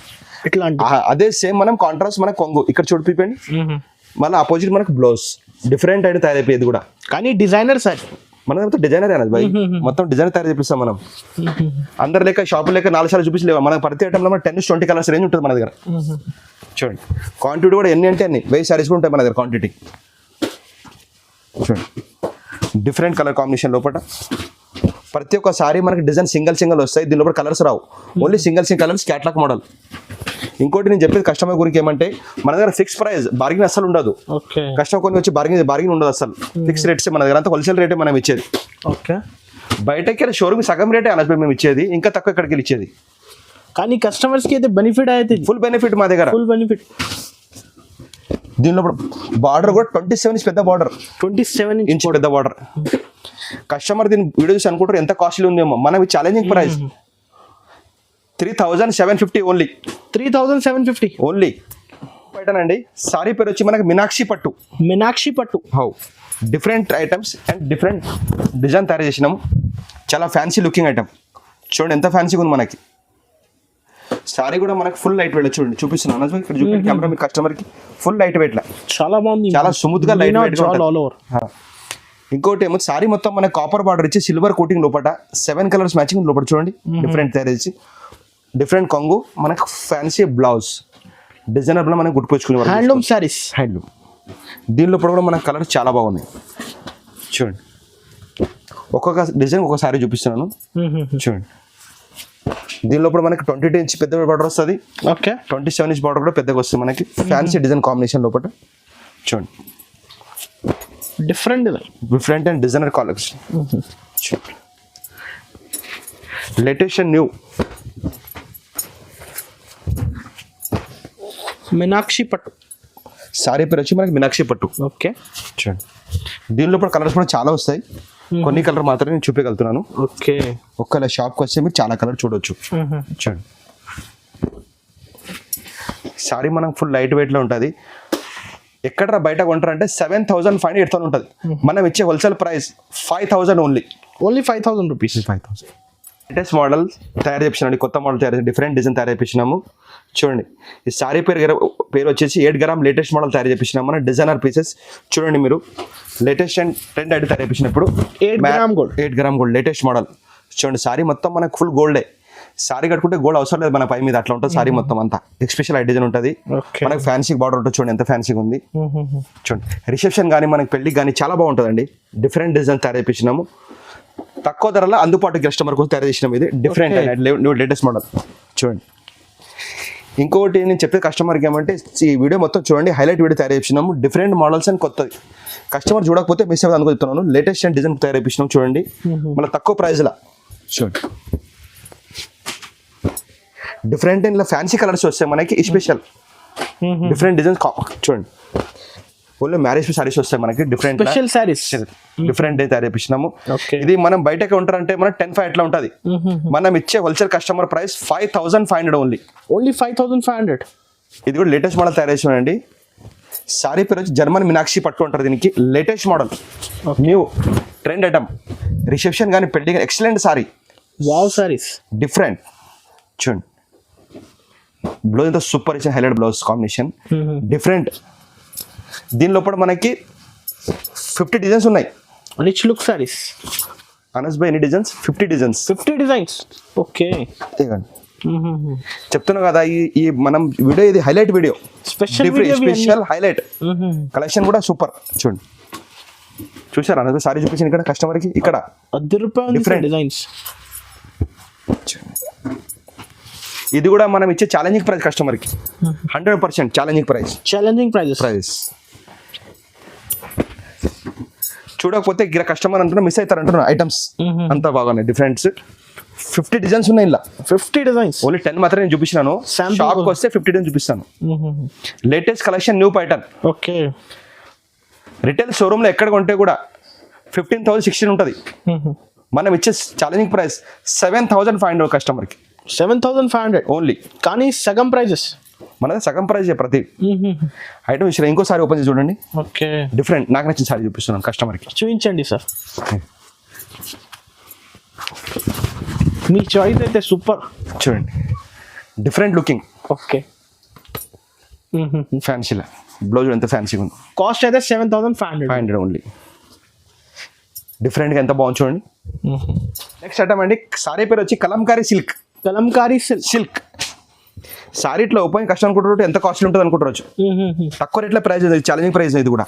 [SPEAKER 1] ఇట్లా
[SPEAKER 2] అదే సేమ్ మనం కాంట్రాస్ట్ మన కొంగు ఇక్కడ చూడిపోయింది, మళ్ళీ అపోజిట్ మనకు బ్లౌజ్ డిఫరెంట్ అయితే తయారైపోయేది కూడా.
[SPEAKER 1] కానీ డిజైనర్ సార్,
[SPEAKER 2] మన దగ్గర డిజైనర్ అనీస్ భాయ్, మొత్తం డిజైనర్ తయారు చేపిస్తాం మనం. అందరు లేక షాపు లేక 4 సార్లు చూపించలేవు, మనకు ప్రతి ఐటమ్ 10 నుంచి 20 కలర్స్ రేంజ్ ఉంటుంది మన దగ్గర. చూడండి క్వాంటిటీ కూడా ఎన్ని అంటే అన్ని 1000 సారీస్ కూడా ఉంటాయి మన దగ్గర క్వాంటిటీ. చూడండి డిఫరెంట్ కలర్ కాంబినేషన్ లోపల ప్రతి ఒక్క సారీ మనకి డిజైన్ సింగిల్ వస్తాయి, దీని లోపల కలర్స్ రావు, only single colours catalogue model. ఇంకోటి నేను చెప్పేది కస్టమర్ గురించి ఏమంటే మన దగ్గర ఫిక్స్ ప్రైస్, బార్గింగ్ అసలు ఉండదు. కస్టమర్ కొన్ని వచ్చి బార్గింగ్ ఉండదు అసలు, ఫిక్స్ రేట్స్ మన దగ్గర అంతా హోల్సేల్ రేటే మనం ఇచ్చేది.
[SPEAKER 1] ఓకే.
[SPEAKER 2] బయటకి షోరూమ్ సగం రేటే అనగా మేము ఇచ్చేది, ఇంకా తక్కువ ఇక్కడికి ఇచ్చేది.
[SPEAKER 1] కానీ కస్టమర్స్ కి అయితే బెనిఫిట్ అయితే
[SPEAKER 2] ఫుల్ బెనిఫిట్ మా దగ్గర,
[SPEAKER 1] ఫుల్ బెనిఫిట్.
[SPEAKER 2] దీనిలో బార్డర్ కూడా 27 ఇంచ్ పెద్ద బార్డర్,
[SPEAKER 1] 27 ఇంచ్
[SPEAKER 2] పెద్ద బార్డర్. కస్టమర్ దీని వీడియో చూసి అనుకుంటారు ఎంత కాస్ట్లీ ఉందేమో, మనకి ఛాలెంజింగ్ ప్రైస్ 3,750 ఓన్లీ.
[SPEAKER 1] 3,750
[SPEAKER 2] ఓన్లీ. బయటనండి సారీ పేరు వచ్చి మనకి మీనాక్షి పట్టు.
[SPEAKER 1] మీనాక్షి పట్టు.
[SPEAKER 2] How different items and different design తయారు చేసినాము, చాలా ఫ్యాన్సీ లుకింగ్ ఐటమ్. చూడండి ఎంత ఫ్యాన్సీగా ఉంది మనకి. సారీ కూడా మనకి ఫుల్ లైట్ వెయిట్, చూడండి చూపిస్తున్నాను ఇక్కడ చూపించండి కెమెరా మీ కస్టమర్కి. ఫుల్ లైట్ వెయిట్ లా
[SPEAKER 1] చాలా బాగుంది,
[SPEAKER 2] చాలా స్మూత్ గా లైట్ వెయిట్
[SPEAKER 1] ఆల్ ఓవర్.
[SPEAKER 2] ఇంకోటి ఏమో సారీ మొత్తం మనకి కాపర్ బార్డర్ ఇచ్చి సిల్వర్ కోటింగ్ లోపల 7 కలర్స్ మ్యాచింగ్ లోపల. చూడండి డిఫరెంట్ తయారు చేసి, డిఫరెంట్ కొంగు మనకు ఫ్యాన్సీ బ్లౌజ్ డిజైనర్ లో మనకి గుర్తుకొచ్చుకునే
[SPEAKER 1] హ్యాండ్లూమ్ సారీస్.
[SPEAKER 2] హ్యాండ్లూమ్ దీనిలో కూడా మనకు కలర్స్ చాలా బాగున్నాయి. చూడండి ఒక్కొక్క డిజైన్ ఒక్కొక్క సారీ చూపిస్తున్నాను. చూడండి దీనిలో కూడా మనకి 22 ఇంచ్ పెద్ద బార్డర్ వస్తుంది.
[SPEAKER 1] ఓకే.
[SPEAKER 2] 27 ఇంచ్ బార్డర్ కూడా పెద్దగా వస్తుంది మనకి, ఫ్యాన్సీ డిజైన్ కాంబినేషన్ లోపల. చూడండి different and designer collection. Latest and new
[SPEAKER 1] Meenakshi పట్టు
[SPEAKER 2] సారీ పేరు వచ్చి మనకి మీనాక్షి పట్టు.
[SPEAKER 1] ఓకే.
[SPEAKER 2] చూడండి దీనిలో కూడా కలర్స్ కూడా చాలా వస్తాయి, కొన్ని కలర్ మాత్రమే నేను చూపించగలుగుతున్నాను.
[SPEAKER 1] ఓకే.
[SPEAKER 2] ఒక్క షాప్కి వస్తే మీరు చాలా కలర్ చూడొచ్చు. చూడండి సారీ మనకు ఫుల్ లైట్ వెయిట్లో ఉంటుంది. ఎక్కడ బయట కొంటారంటే 7,500 8,000 ఉంటుంది, మనం ఇచ్చే wholesale price 5,000 only.
[SPEAKER 1] 5,000 rupees.
[SPEAKER 2] 5,000 latest model తయారు చేపించినాం, కొత్త మోడల్ తయారు చేసి డిఫరెంట్ డిజైన్ తయారు చేపించినాము. చూడండి ఈ సారీ పేరు వచ్చేసి 8 గ్రామ్ లేటెస్ట్ మోడల్ తయారు చేపించినాము. మన డిజైనర్ పీసెస్ చూడండి మీరు, లేటెస్ట్ అండ్ ట్రెండ్ ఐడి తయారు చేపించినప్పుడు
[SPEAKER 1] 8 gram gold,
[SPEAKER 2] 8 gram gold latest model. చూడండి సారీ మొత్తం మనకు ఫుల్ గోల్డే. సారీ కట్టుకుంటే గోల్డ్ అవసరం లేదు మన పై మీద, అట్లా ఉంటుంది సారీ మొత్తం అంతా. ఎక్స్పెషల్ ఐ డిజైన్ ఉంటుంది మనకి, ఫ్యాన్సీ బార్డర్ ఉంటుంది. చూడండి ఎంత ఫ్యాన్సీగా ఉంది. చూడండి రిసెప్షన్ కానీ మనకి పెళ్లికి కానీ చాలా బాగుంటుందండి. డిఫరెంట్ డిజైన్ తయారు చేపించినాము, తక్కువ ధరలో అందుబాటు కస్టమర్ కోసం తయారు చేసినాం. ఇది డిఫరెంట్ లేటెస్ట్ మోడల్. చూడండి ఇంకొకటి నేను చెప్పే కస్టమర్కి ఏమంటే, ఈ వీడియో మొత్తం చూడండి, హైలైట్ వీడియో తయారు చేసినాము. డిఫరెంట్ మోడల్స్ అని కొత్తది, కస్టమర్ చూడకపోతే మిస్ అవ్వదు అనుకో చెప్తున్నాను. లేటెస్ట్ అండ్ డిజైన్ తయారు చేసినాం. చూడండి మళ్ళీ తక్కువ ప్రైస్లో. చూడండి డిఫరెంట్ ఇలా ఫ్యాన్సీ కలర్స్ వస్తాయి మనకి, స్పెషల్ డిఫరెంట్ డిజైన్స్. చూడండి ఓన్లీ మ్యారేజ్ సారీస్ వస్తాయి మనకి, డిఫరెంట్
[SPEAKER 1] స్పెషల్ సారీస్,
[SPEAKER 2] డిఫరెంట్ తయారు చేపించినాము. ఇది మనం బయట కౌంటర్ అంటే మన 10,500 ఎట్లా ఉంటుంది, మనం ఇచ్చే హోల్సేల్ కస్టమర్ ప్రైస్ 5,500 ఓన్లీ
[SPEAKER 1] 5,500.
[SPEAKER 2] ఇది కూడా లేటెస్ట్ మోడల్ తయారు చేసినామండి. సారీ పేరు వచ్చి జర్మన్ మీనాక్షి పట్టుకుంటారు. దీనికి latest model, new trend item. Reception కానీ పెళ్లి కానీ excellent sorry.
[SPEAKER 1] Wow saris
[SPEAKER 2] different. చూడండి బ్లౌజ్ అంతా సూపర్ ఇచ్చిన, హైలైట్ బ్లౌజ్ కాంబినేషన్ డిఫరెంట్. దీని లోపల మనకి 50 డిజైన్స్ ఉన్నాయి.
[SPEAKER 1] Rich look saris.
[SPEAKER 2] Anas by ఎన్ని డిజైన్స్? 50 డిజైన్స్.
[SPEAKER 1] 50 డిజైన్స్. ఓకే
[SPEAKER 2] చెప్తున్నా కదా, ఈ మనం వీడియో ఇది highlight video, special highlight collection కూడా సూపర్. చూడండి చూసారు అనస్ బై సారీ చూపించింది ఇక్కడ కస్టమర్కి. ఇక్కడ
[SPEAKER 1] డిఫరెంట్ డిజైన్స్.
[SPEAKER 2] ఇది కూడా మనం ఇచ్చే ఛాలెంజింగ్ ప్రైస్ కస్టమర్కి, 100% ఛాలెంజింగ్ ప్రైస్. చూడకపోతే గిర కస్టమర్ అంటున్నా మిస్ అవుతారు అంటున్నా. ఐటమ్స్ అంతా బాగున్నాయి, డిఫరెంట్స్. 50 డిజైన్స్ ఉన్నాయి ఇలా.
[SPEAKER 1] 50 డిజైన్స్.
[SPEAKER 2] ఓన్లీ 10 మాత్రమే నేను చూపించినాను. షాప్కి వస్తే 50 డిజైన్స్ చూపిస్తాను. Latest collection, new pattern.
[SPEAKER 1] Okay
[SPEAKER 2] retail షోరూమ్లో ఎక్కడ కొంటే కూడా 15,000, 16 ఉంటుంది. మనం ఇచ్చే ఛాలెంజింగ్ ప్రైస్ 7,500 కస్టమర్కి.
[SPEAKER 1] 7,500
[SPEAKER 2] ఓన్లీ.
[SPEAKER 1] కానీ సగం ప్రైజెస్
[SPEAKER 2] మనది సగం ప్రైజ్ ప్రతి ఐటమ్ ఇచ్చిన. ఇంకోసారి ఓపెన్ చేసి చూడండి.
[SPEAKER 1] ఓకే
[SPEAKER 2] డిఫరెంట్ నాకు నచ్చిన సారీ చూపిస్తున్నాను కస్టమర్కి.
[SPEAKER 1] చూపించండి సార్, మీ చాయిస్ అయితే సూపర్.
[SPEAKER 2] చూడండి డిఫరెంట్ లుకింగ్.
[SPEAKER 1] ఓకే
[SPEAKER 2] ఫ్యాన్సీలా బ్లౌజ్ ఎంత ఫ్యాన్సీగా ఉంది.
[SPEAKER 1] కాస్ట్ అయితే 7,500
[SPEAKER 2] ఓన్లీ. డిఫరెంట్గా ఎంత బాగుంది చూడండి. నెక్స్ట్ ఐటమ్ అండి, సారీ పేరు వచ్చి కలంకారీ సిల్క్. సిల్క్ సారీ ఇట్లా ఓపెన్ కష్టం అనుకుంటారు, ఎంత కాస్ట్లీ ఉంటుంది అనుకుంటారు. తక్కువ రేట్ల ప్రైస్, ఛాలెంజింగ్ ప్రైస్ ఇది కూడా.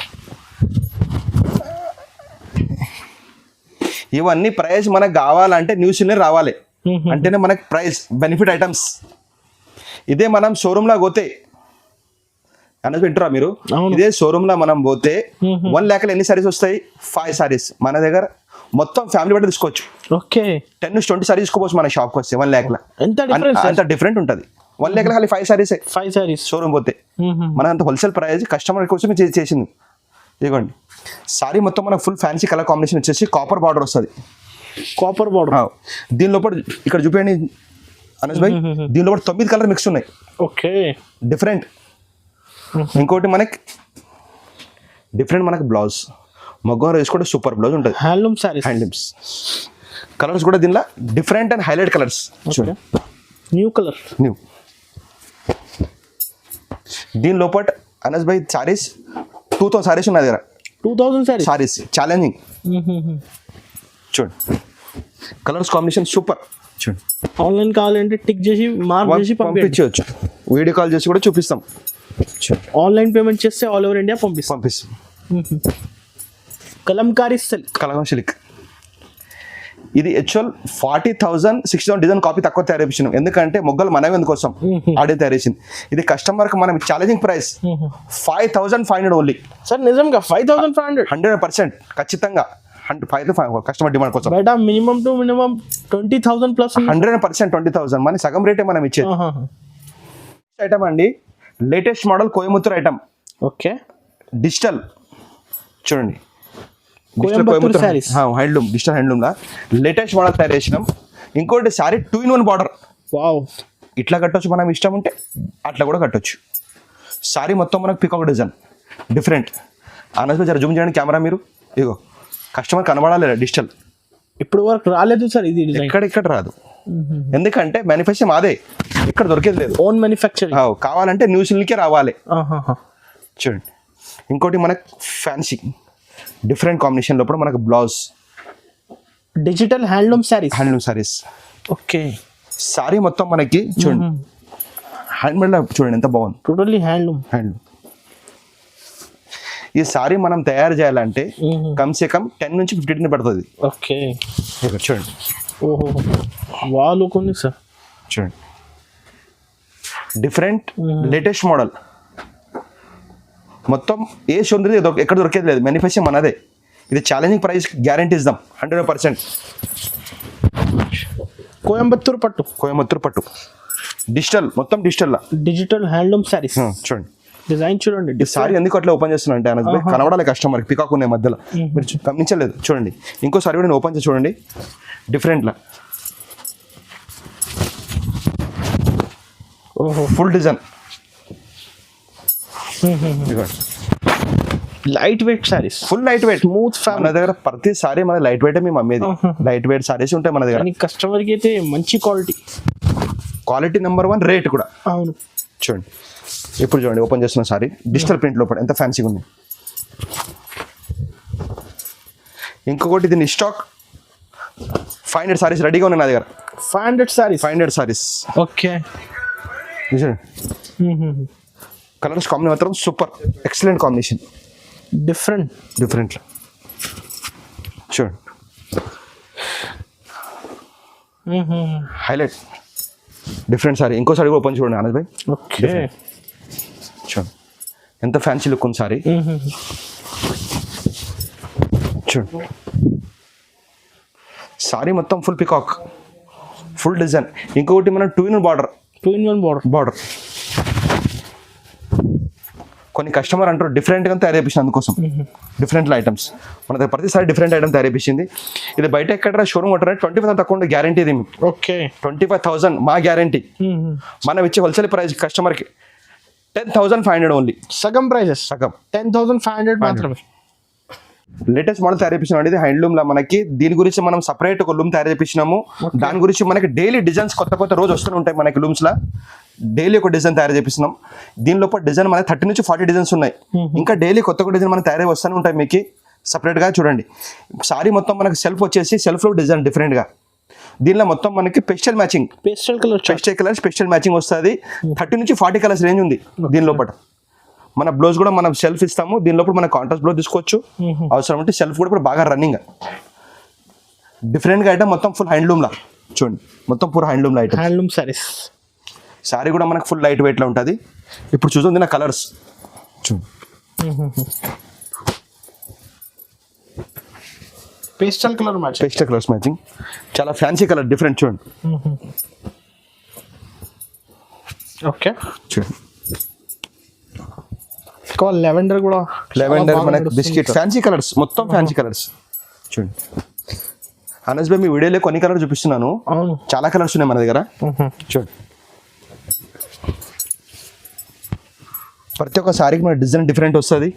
[SPEAKER 2] ఇవన్నీ ప్రైస్ మనకు కావాలంటే న్యూస్లోనే రావాలి, అంటేనే మనకి ప్రైస్ బెనిఫిట్ ఐటమ్స్. ఇదే మనం షోరూమ్లో పోతే అనేది వింటారా మీరు, ఇదే షోరూమ్లో మనం పోతే 1 lakh ఎన్ని సారీస్ వస్తాయి? 5 సారీస్. మన దగ్గర మొత్తం ఫ్యామిలీ బట్టి తీసుకోవచ్చు.
[SPEAKER 1] ఓకే
[SPEAKER 2] 10-20 సారీస్ తీసుకోవచ్చు మన షాప్కి వస్తే 1 lakh.
[SPEAKER 1] ఎంత
[SPEAKER 2] డిఫరెంట్ ఉంటుంది. 1 lakh ఖాళీ 5 సారీస్ షోరూమ్ పోతే. మన అంత హోల్సేల్ ప్రైస్ కస్టమర్ కోసం చేసింది. ఇదిగోండి సారీ మొత్తం మనకు ఫుల్ ఫ్యాన్సీ కలర్ కాంబినేషన్ వచ్చేసి కాపర్ బార్డర్ వస్తుంది.
[SPEAKER 1] Copper border.
[SPEAKER 2] దీని లోపల ఇక్కడ చూపించండి అనస్ భాయ్, దీని లోపల 9 కలర్ మిక్స్ ఉన్నాయి.
[SPEAKER 1] Okay
[SPEAKER 2] different. ఇంకోటి మనకి డిఫరెంట్ మనకి బ్లౌజ్ మగ్గం రేస్ కూడా సూపర్ బ్లౌజ్ ఉంటుంది. హ్యాండ్లూమ్స్ కలర్స్ కూడా దీనిలో different and highlight colours.
[SPEAKER 1] New colour.
[SPEAKER 2] దీని లోపల అనస్ భాయ్ సారీస్ 2,000 సారీస్ ఉన్నాయి దగ్గర.
[SPEAKER 1] 2,000
[SPEAKER 2] సారీస్ ఛాలెంజింగ్. చూడండి కలర్స్ కాంబినేషన్ సూపర్. చూడండి
[SPEAKER 1] ఆన్లైన్ కావాలంటే టిక్ చేసి మార్క్ చేసి
[SPEAKER 2] పంపించవచ్చు. వీడియో కాల్ చేసి కూడా చూపిస్తాం.
[SPEAKER 1] ఆన్లైన్ పేమెంట్ చేస్తే ఆల్ ఓవర్ ఇండియా పంపిస్తాం. కలంకారీ
[SPEAKER 2] సిల్క్. ఇది యాక్చువల్ 40,000, 60,000 డిజైన్ కాపీ తక్కువ తయారు చేసినాం. ఎందుకంటే మొగ్గలు మనవి ఎందుకోసం ఆడే తయారు చేసింది. ఇది కస్టమర్కి మనం ఛాలెంజింగ్ ప్రైస్ 5,500 ఓన్లీ.
[SPEAKER 1] సార్ నిజంగా 5,500?
[SPEAKER 2] 100% ఖచ్చితంగా. 5,500 కస్టమర్ డిమాండ్ కోసం.
[SPEAKER 1] బయట మినిమం టు మినిమం 20,000 ప్లస్.
[SPEAKER 2] 100% 20,000 మన సగం రేటే మనం ఇచ్చేది. ఐటమ్ అండి, latest model Coimbatore item.
[SPEAKER 1] Okay
[SPEAKER 2] digital. చూడండి
[SPEAKER 1] హ్యాండ్లూమ్,
[SPEAKER 2] డిజిటల్ హ్యాండ్లూమ్ లా లేటెస్ట్ మోడల్ తయారు చేసినాం. ఇంకోటి సారీ 2-in-1 బార్డర్.
[SPEAKER 1] వావ్.
[SPEAKER 2] ఇట్లా కట్టొచ్చు, మనం ఇష్టం ఉంటే అట్లా కూడా కట్టొచ్చు. సారీ మొత్తం మనకు పికాక్ డిజైన్ డిఫరెంట్. అనగా జర జూమ్ చేయండి కెమెరా మీరు. ఇగో కస్టమర్ కనబడాలి డిజిటల్.
[SPEAKER 1] ఇప్పుడు వరకు రాలేదు సార్ ఇది.
[SPEAKER 2] ఇక్కడ రాదు. ఎందుకంటే మ్యానుఫ్యాక్చర్ మాదే, ఇక్కడ దొరికేది లేదు.
[SPEAKER 1] Own manufacturing.
[SPEAKER 2] కావాలంటే న్యూ సిల్కే రావాలి. చూడండి ఇంకోటి మనకు ఫ్యాన్సీ డిఫరెంట్ కాంబినేషన్ లోపల మనకు blouse
[SPEAKER 1] digital handloom
[SPEAKER 2] saris.
[SPEAKER 1] Okay.
[SPEAKER 2] Sorry మొత్తం మనకి చూడండి హ్యాండ్మేడ్ చూడండి ఎంత బాగుంది.
[SPEAKER 1] Totally handloom.
[SPEAKER 2] ఈ సారీ మనం తయారు చేయాలంటే కమ్సే కమ్ 10 నుంచి 15 పడుతుంది.
[SPEAKER 1] ఓకే.
[SPEAKER 2] చూడండి.
[SPEAKER 1] ఓహో వాళ్ళు కొన్ని సార్
[SPEAKER 2] చూడండి డిఫరెంట్ లేటెస్ట్ మోడల్ మొత్తం ఏ షోంది ఎక్కడ దొరికేది లేదు. మ్యానుఫ్యాక్చర్ మనదే. ఇది ఛాలెంజింగ్ ప్రైస్ గ్యారంటీ ఇద్దాం 100%.
[SPEAKER 1] కోయంబత్తూర్ పట్టు డిజిటల్ మొత్తం డిజిటల్ హ్యాండ్లూమ్ సారీస్.
[SPEAKER 2] చూడండి
[SPEAKER 1] డిజైన్ చూడండి.
[SPEAKER 2] ఈ సారీ ఎందుకు అట్లా ఓపెన్ చేస్తున్నా అంటే అనస్ భాయ్ కనబడాలి కస్టమర్ పికాక్ ఉన్నాయి మధ్యలో, మీరు గమనించలేదు. చూడండి ఇంకో సారీ కూడా నేను ఓపెన్ చేసి చూడండి డిఫరెంట్లా.
[SPEAKER 1] ఓహో
[SPEAKER 2] full design
[SPEAKER 1] light weight saris.
[SPEAKER 2] Full light wait
[SPEAKER 1] smooth
[SPEAKER 2] మన దగ్గర ప్రతి సారీ మన లైట్ వెయిట్ మేము అమ్మేది. లైట్ వెయిట్ సారీస్ ఉంటాయి మన దగ్గర.
[SPEAKER 1] కస్టమర్ కి అయితే మంచి
[SPEAKER 2] క్వాలిటీ నెంబర్ 1 రేట్ కూడా.
[SPEAKER 1] అవును.
[SPEAKER 2] చూడండి ఇప్పుడు చూడండి ఓపెన్ చేస్తున్న సారీ డిజిటల్ ప్రింట్ లోపల ఎంత ఫ్యాన్సీగా ఉంది. ఇంకొకటి దీని స్టాక్ 500 సారీస్ రెడీగా ఉన్నాయి నా దగ్గర. 500 సారీస్.
[SPEAKER 1] ఓకే.
[SPEAKER 2] కలర్స్ కాంబినేషన్ మాత్రం సూపర్ ఎక్సలెంట్ కాంబినేషన్. డిఫరెంట్ చూడండి హైలైట్ డిఫరెంట్ సారీ. ఇంకో సారీ ఓపెన్ చూడండి ఆనంద్ భాయ్.
[SPEAKER 1] ఓకే.
[SPEAKER 2] చూడండి ఎంత ఫ్యాన్సీ లుక్ ఉంది సారీ. చూడండి సారీ మొత్తం ఫుల్ పికాక్ ఫుల్ డిజైన్. ఇంకొకటి మనం 2-in-1 బార్డర్. కొన్ని కస్టమర్ అంటారు డిఫరెంట్గా తయారు చేయించింది, అందుకోసం డిఫరెంట్ ఐటమ్స్ మన దగ్గర ప్రతిసారి డిఫరెంట్ ఐటమ్ తయారు చేయించింది. ఇది బయట ఎక్కడ షోరూమ్ ఉంటారు 25,000 తక్కువ గ్యారంటీ. ఇది
[SPEAKER 1] ఓకే
[SPEAKER 2] 25,000 మా గ్యారంటీ. మనం ఇచ్చే హోల్సేల్ ప్రైస్ కస్టమర్కి 10,500 ఓన్లీ.
[SPEAKER 1] సగం 10,500 మాత్రమే.
[SPEAKER 2] లేటెస్ట్ మోడల్ తయారు చేయించినాం. ఇది హ్యాండ్లూమ్ లా మనకి. దీని గురించి మనం సపరేట్ ఒక లూమ్ తయారు చేయించినాము. దాని గురించి మనకి డైలీ డిజైన్స్ కొత్త రోజు వస్తూనే ఉంటాయి మనకి లూమ్స్ లా. డైలీ ఒక డిజైన్ తయారు చేపిస్తున్నాం. దీని లోపల డిజైన్ మనకి 30 నుంచి 40 డిజైన్స్ ఉన్నాయి. ఇంకా డైలీ కొత్త డిజైన్ మనకి తయారై వస్తూనే ఉంటాయి మీకు సపరేట్ గా. చూడండి సారీ మొత్తం మనకి సెల్ఫ్ వచ్చేసి సెల్ఫ్ లో డిజైన్ డిఫరెంట్ గా. దీనిలో మొత్తం మనకి పేస్టల్ మ్యాచింగ్ వస్తుంది. 30 నుంచి 40 కలర్స్ రేంజ్ ఉంది దీని లోపల. మన బ్లౌజ్ కూడా మనం సెల్ఫ్ ఇస్తాము. దీని లోపల మన కాంట్రాస్ట్ బ్లౌజ్ తీసుకోవచ్చు. అవసరం అంటే సెల్ఫ్ కూడా ఇప్పుడు బాగా రన్నింగ్ డిఫరెంట్ గా ఐటమ్ మొత్తం ఫుల్ హ్యాండ్లూమ్ లా. చూడండి మొత్తం పూర handloom item.
[SPEAKER 1] Handloom saris.
[SPEAKER 2] Sari కూడా మనకు ఫుల్ లైట్ వెయిట్ లో ఉంటుంది. ఇప్పుడు చూస్తుంది నా కలర్స్ చూడండి.
[SPEAKER 1] పేస్టల్
[SPEAKER 2] కలర్స్ మ్యాచింగ్ చాలా ఫ్యాన్సీ కలర్ డిఫరెంట్ చూడండి.
[SPEAKER 1] ఓకే
[SPEAKER 2] చూడండి
[SPEAKER 1] లెవెండర్
[SPEAKER 2] మనకి బిస్కెట్ ఫ్యాన్సీ కలర్స్ మొత్తం ఫ్యాన్సీ కలర్స్ చూడండి. అనస్ భాయ్ మీ వీడియోలో కొన్ని కలర్ చూపిస్తున్నాను. చాలా కలర్స్ ఉన్నాయి మన దగ్గర. చూడండి ప్రతి ఒక్క సారీకి మన డిజైన్ డిఫరెంట్ వస్తుంది.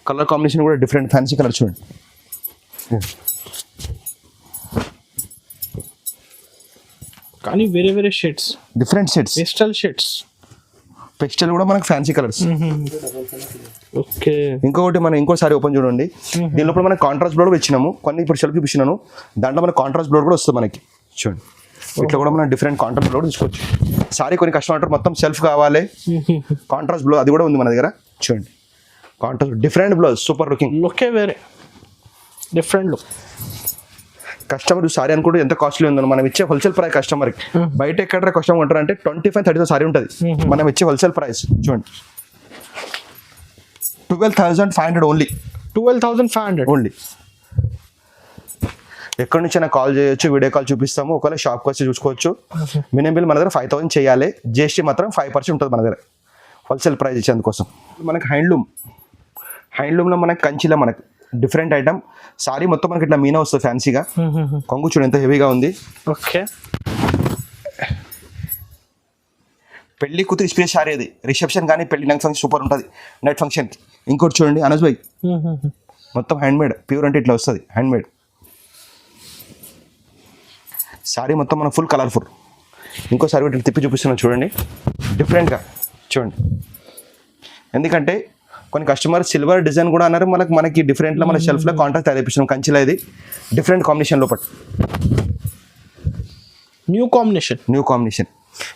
[SPEAKER 2] కలర్ కాంబినేషన్ కూడా డిఫరెంట్ ఫ్యాన్సీ కలర్ చూడండి.
[SPEAKER 1] కానీ వేరే షేడ్స్
[SPEAKER 2] డిఫరెంట్ షేడ్స్ పెస్టల్ కూడా మనకు ఫ్యాన్సీ కలర్స్.
[SPEAKER 1] ఓకే.
[SPEAKER 2] ఇంకొకటి మనం ఇంకోసారి ఓపెన్ చూడండి. దీని లోపల మనకి కాంట్రాస్ట్ బ్లౌజ్ ఇచ్చినాము. కొన్ని ఇప్పుడు సెల్ఫ్ చూపించినాను. దాంట్లో మనకి కాంట్రాస్ట్ బ్లౌజ్ కూడా వస్తుంది మనకి. చూడండి ఇట్లా కూడా మనం డిఫరెంట్ కాంట్రాస్ట్ బ్లౌజ్ తీసుకోవచ్చు. సారీ కొన్ని కస్టమర్ మొత్తం సెల్ఫ్ కావాలి కాంట్రాస్ట్ బ్లౌజ్ అది కూడా ఉంది మన దగ్గర. చూడండి contrast different blouse super
[SPEAKER 1] look వేరే డిఫరెంట్ లుక్.
[SPEAKER 2] కస్టమర్ సారీ అనుకుంటే ఎంత కాస్ట్లీ ఉందో మనం ఇచ్చే హోల్సేల్ ప్రైస్ కస్టమర్కి. బయట ఎక్కడ కస్టమర్ ఉంటారు అంటే 25-30 సారీ ఉంటుంది. మనం ఇచ్చే హోల్సేల్ ప్రైస్ చూడండి 12,500 ఓన్లీ.
[SPEAKER 1] 12,500
[SPEAKER 2] ఓన్లీ. ఎక్కడి నుంచి అయినా కాల్ చేయొచ్చు, వీడియో కాల్ చూపిస్తాము. ఒకవేళ షాప్కి వచ్చి చూసుకోవచ్చు. మినిమం బిల్ మన దగ్గర 5,000 చేయాలి. జిఎస్టీ మాత్రం 5% ఉంటుంది మన దగ్గర హోల్సేల్ ప్రైస్ ఇచ్చేందుకోసం. మనకి హ్యాండ్లూమ్లో మనకి కంచిలో మనకి డిఫరెంట్ ఐటమ్. సారీ మొత్తం మనకి ఇట్లా మీనా వస్తుంది ఫ్యాన్సీగా. కొంగు చూడు ఎంత హెవీగా ఉంది.
[SPEAKER 1] ఓకే.
[SPEAKER 2] పెళ్లి కూతురు స్పేస్ సారీ అది. రిసెప్షన్ కానీ పెళ్లి నైట్ ఫంక్షన్ సూపర్ ఉంటుంది నైట్ ఫంక్షన్కి. ఇంకోటి చూడండి అనస్ భాయ్ మొత్తం హ్యాండ్మేడ్ ప్యూర్ అంటే ఇట్లా వస్తుంది హ్యాండ్మేడ్. సారీ మొత్తం మనం ఫుల్ కలర్ఫుల్. ఇంకోసారి వీటిని తిప్పి చూపిస్తున్నాను చూడండి, డిఫరెంట్గా చూడండి. ఎందుకంటే కొన్ని కస్టమర్ సిల్వర్ డిజైన్ కూడా అన్నారు, మనకి డిఫరెంట్లో మన షెల్ఫ్లో కాంట్రాక్ట్ తయారు చేపిస్తున్నాం. కంచిలో ఇది డిఫరెంట్ కాంబినేషన్ లోపల,
[SPEAKER 1] న్యూ కాంబినేషన్.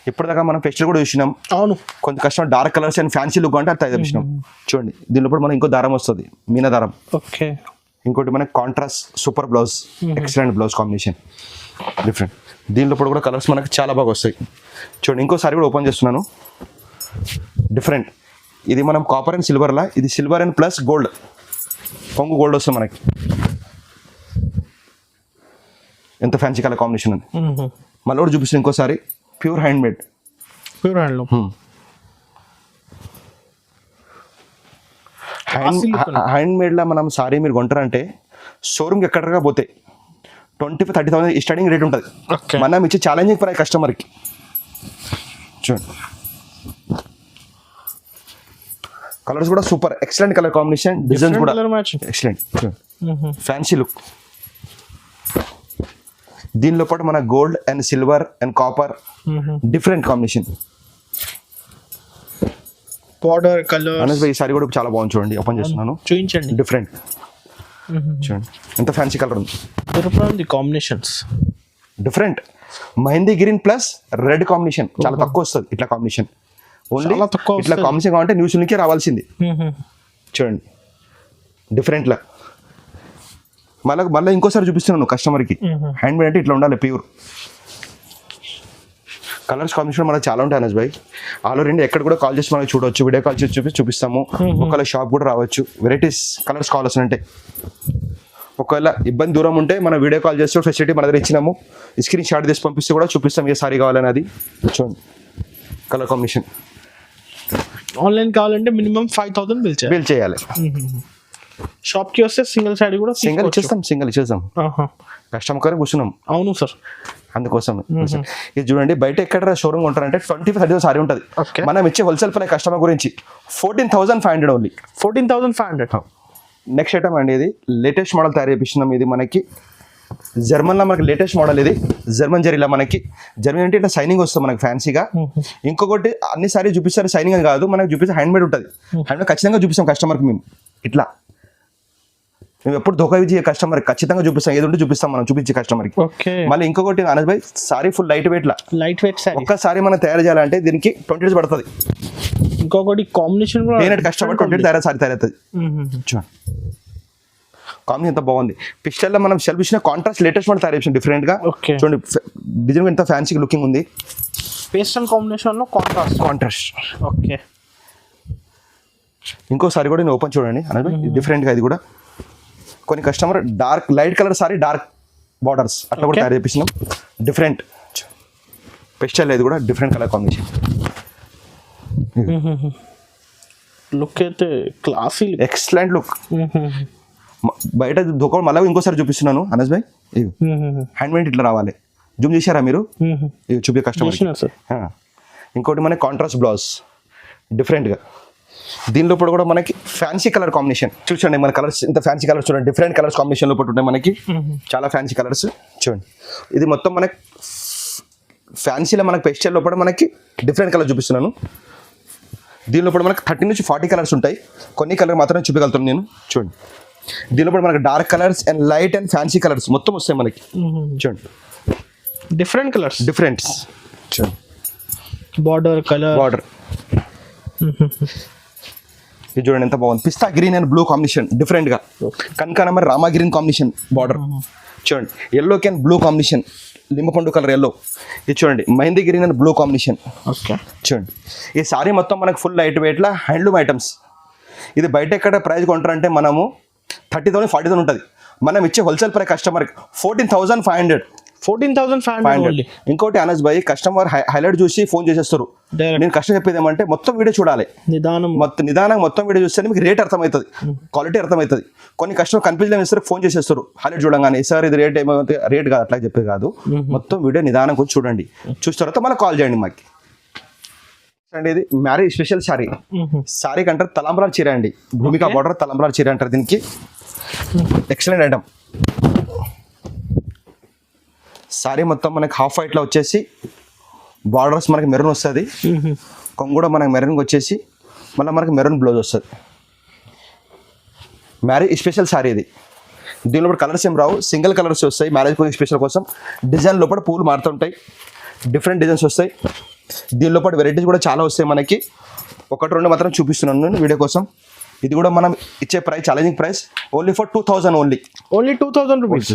[SPEAKER 2] ఇప్పటిదాకా మనం ఫెస్టివల్ కూడా చూసినాం.
[SPEAKER 1] అవును,
[SPEAKER 2] కొంత customer dark colours and fancy look అంటే అది తయారు చేపిస్తున్నాం. చూడండి దీనిలో కూడా మనం ఇంకో దారం వస్తుంది, మీనా దారం.
[SPEAKER 1] ఓకే.
[SPEAKER 2] ఇంకోటి మనకి contrast super blouse, excellent blouse combination, different. దీనిలో కూడా కలర్స్ మనకి చాలా బాగా వస్తాయి. చూడండి ఇంకోసారి కూడా ఓపెన్ చేస్తున్నాను, డిఫరెంట్. ఇది మనం కాపర్ అండ్ సిల్వర్లా, ఇది సిల్వర్ అండ్ ప్లస్ గోల్డ్, కొంగు గోల్డ్ వస్తుంది మనకి. ఎంత ఫ్యాన్సీ కలర్ కాంబినేషన్ ఉంది. మళ్ళీ కూడా చూపిస్తాను ఇంకోసారి, ప్యూర్ హ్యాండ్మేడ్. హ్యాండ్మేడ్లో మనం సారీ మీరు కొంటారంటే షోరూమ్కి ఎక్కడగా పోతే 20,000-30,000 స్టార్టింగ్ రేట్ ఉంటుంది. మనం ఇచ్చే ఛాలెంజింగ్ ప్రైస్ కస్టమర్కి. చూడండి కలర్స్ కూడా super, excellent colour combination, designs కూడా ఎక్సలెంట్. Fancy look. దీనిలో పాటు మన gold and silver and copper different combination.
[SPEAKER 1] Border colour
[SPEAKER 2] Anas భాయ్ ఈ సారీ కూడా చాలా బాగుంది చూడండి, ఓపెన్ చేస్తున్నాను,
[SPEAKER 1] చూపించండి.
[SPEAKER 2] డిఫరెంట్ చూడండి ఎంత ఫ్యాన్సీ కలర్ ఉంది.
[SPEAKER 1] Combinations
[SPEAKER 2] different. Mehndi green plus red combination చాలా తక్కువ వస్తుంది ఇట్లా కాంబినేషన్. ఓన్లీ ఇట్లా కాంబినేషన్ కావాలంటే న్యూస్ లుక్కే రావాల్సింది. చూడండి డిఫరెంట్లా. మళ్ళీ ఇంకోసారి చూపిస్తున్నాను కస్టమర్కి, హ్యాండ్మేడ్ అంటే ఇట్లా ఉండాలి ప్యూర్. కలర్స్ కాంబినేషన్ మనకు చాలా ఉంటాయి అనస్ భాయ్. ఆల్ ఓవర్ ఇండియా ఎక్కడ కూడా కాల్ చేసి మనకి చూడవచ్చు, వీడియో కాల్ చేసి చూపిస్తాము. ఒకవేళ షాప్ కూడా రావచ్చు, వెరైటీస్ కలర్స్ కావాల్సి అంటే. ఒకవేళ ఇబ్బంది దూరం ఉంటే మన వీడియో కాల్ చేస్తే ఫెసిలిటీ మన దగ్గర ఇచ్చినాము, స్క్రీన్ షాట్ తీసి పంపిస్తే కూడా చూపిస్తాం ఏ సారీ కావాలని. అది చూడండి కలర్ కాంబినేషన్.
[SPEAKER 1] ఆన్లైన్ కావాలంటే మినిమం 5,000 బిల్ చేయాలి. షాప్కి వస్తే సింగిల్ సారీ కూడా
[SPEAKER 2] సింగిల్ ఇచ్చేస్తాం. కస్టమర్ కానీ కూర్చున్నాం.
[SPEAKER 1] అవును సార్,
[SPEAKER 2] అందుకోసం ఇది చూడండి. బయట ఎక్కడ షోరూమ్ ఉంటారంటే 20,000-30,000 సారీ ఉంటుంది. మనం ఇచ్చే హోల్సేల్ పైన కస్టమర్ గురించి 14,500 ఓన్లీ.
[SPEAKER 1] 14,500.
[SPEAKER 2] నెక్స్ట్ ఐటమ్ అండి, ఇది లేటెస్ట్ మోడల్ తయారు చేపిస్తున్నాం. ఇది మనకి జర్మన్లో మనకి లేటెస్ట్ మోడల్, ఇది జర్మన్ జరీలో మనకి. జర్మన్ అంటే ఇట్లా సైనింగ్ వస్తుంది మనకి ఫ్యాన్సీగా. ఇంకొకటి అన్ని సారీ చూపిస్తారు సైనింగ్ అని కాదు, మనకి చూపిస్తే హ్యాండ్మేడ్ ఉంటుంది. హ్యాండ్మేడ్ ఖచ్చితంగా చూపిస్తాం కస్టమర్కి మేము. ఇట్లా మేము ఎప్పుడు దొంగ ఇచ్చే కస్టమర్ ఖచ్చితంగా చూపిస్తాం, ఏది ఉంటే చూపిస్తాం మనం చూపించే కస్టమర్కి. మళ్ళీ ఇంకొకటి అనస్ భాయ్, sari full light weight sari. ఒక్కసారి మనం తయారు చేయాలంటే దీనికి 20 days పడుతుంది.
[SPEAKER 1] ఇంకొకటి కాంబినేషన్
[SPEAKER 2] కస్టమర్ 20 days సారీ తయారవుతుంది. చూడండి కాంబినేషన్ ఎంత బాగుంది. పిస్టల్లో మనం షెల్ఫ్ ఇచ్చిన కాంట్రాస్ట్ లేటెస్ట్ మోడల్ తయారు చేసిన డిఫరెంట్గా. చూడండి డిజైన్ ఎంత ఫ్యాన్సీ లుకింగ్ ఉంది.
[SPEAKER 1] పేస్టల్ కాంబినేషన్లో కాంట్రాస్ట్. ఓకే.
[SPEAKER 2] ఇంకోసారి కూడా నేను ఓపెన్ చూడండి అనస్ భాయ్, డిఫరెంట్గా ఇది కూడా. కొన్ని customer dark light colour sorry dark borders అట్లా కూడా తయారు చేపిస్తున్నాం. డిఫరెంట్ పెస్టల్, ఇది కూడా డిఫరెంట్ కలర్ కాంబినేషన్.
[SPEAKER 1] లుక్ అయితే క్లాసీ,
[SPEAKER 2] ఎక్సలెంట్ లుక్. బయట దొక మళ్ళీ ఇంకోసారి చూపిస్తున్నాను అనస్ భాయ్, హ్యాండ్మేడ్ ఇట్లా రావాలి. జూమ్ చేశారా మీరు? ఇవి చూపే కస్టమర్. ఇంకోటి మనకి కాంట్రాస్ట్ బ్లౌజ్ డిఫరెంట్గా. దీనిలో కూడా మనకి ఫ్యాన్సీ కలర్ కాంబినేషన్ చూడండి. మన కలర్స్ ఇంత ఫ్యాన్సీ కలర్స్ చూడండి, డిఫరెంట్ కలర్స్ కాంబినేషన్ లో ఉంటాయి మనకి. చాలా ఫ్యాన్సీ కలర్స్ చూడండి. ఇది మొత్తం మనకి ఫ్యాన్సీలో మనకి పెస్టల్ లోపల మనకి డిఫరెంట్ కలర్ చూపిస్తున్నాను. దీనిలో మనకి 30-40 కలర్స్ ఉంటాయి. కొన్ని కలర్ మాత్రమే చూపించగలుగుతాను నేను. చూడండి దీనిలో మనకి dark colours and light and fancy colours మొత్తం వస్తాయి మనకి. చూడండి
[SPEAKER 1] డిఫరెంట్ కలర్స్
[SPEAKER 2] చూడండి.
[SPEAKER 1] బార్డర్
[SPEAKER 2] ఇది చూడండి ఎంత బాగుంది. పిస్తా గ్రీన్ అండ్ బ్లూ కాంబినేషన్ డిఫరెంట్గా. కనకానమరి రామా గ్రీన్ కాంబినేషన్ బార్డర్. చూడండి ఎల్లో అండ్ బ్లూ కాంబినేషన్, లింబపండు కలర్ ఎల్లో. ఇది చూడండి mehndi green and blue combination. చూడండి ఈ సారీ మొత్తం మనకు ఫుల్ లైట్ వెయిట్లో హ్యాండ్లూమ్ ఐటమ్స్. ఇది బయట ఎక్కడ ప్రైస్ కొంటారంటే మనము 30,000-40,000 ఉంటుంది. మనం ఇచ్చే హోల్సేల్ ప్రైస్ కస్టమర్కి 14,500. ఇంకోటి అనస్ భాయ్, కస్టమర్ హైలైట్ చూసి ఫోన్ చేసేస్తారు. నేను కష్టం చెప్పేది ఏమంటే మొత్తం వీడియో చూడాలి, నిదానంగా మొత్తం వీడియో చూస్తే మీకు రేట్ అర్థమవుతుంది, క్వాలిటీ అర్థమవుతుంది. కొన్ని కస్టమర్ కన్ఫ్యూజన్ ఇస్తారు, ఫోన్ చేసేస్తారు హైలైట్ చూడంగానే, సార్ ఇది రేట్ ఏమవుతుంది, రేట్ కాదు అట్లా చెప్పే కాదు. మొత్తం వీడియో నిదానం కొంచెం చూడండి, చూసిన తర్వాత మళ్ళీ కాల్ చేయండి మాకు. అండి ఇది మ్యారేజ్ స్పెషల్ సారీ. సారీకి అంటారు తలంబ్రాల చీర అండి, భూమిక బార్డర్ తలంబ్రాల చీర అంటారు దీనికి. Excellent item. సారీ మొత్తం మనకి హాఫ్ వైట్లో వచ్చేసి బార్డర్స్ మనకి మెరూన్ వస్తుంది, కొంగు కూడా మనకి మెరూన్కి వచ్చేసి మళ్ళీ మనకి మెరూన్ బ్లౌజ్ వస్తుంది. మ్యారేజ్ స్పెషల్ సారీ ఇది. దీని లోపల కలర్స్ ఏం రావు, సింగిల్ కలర్స్ వస్తాయి. మ్యారేజ్ కోసం స్పెషల్ కోసం డిజైన్ లోపల పూలు మారుతుంటాయి, డిఫరెంట్ డిజైన్స్ వస్తాయి. దీని లోపల వెరైటీస్ కూడా చాలా వస్తాయి మనకి. ఒకటి రెండు మాత్రం చూపిస్తున్నాను నేను వీడియో కోసం. ఇది కూడా మనం ఇచ్చే price challenging price only for 2000 only.
[SPEAKER 1] Only 2000 rupees.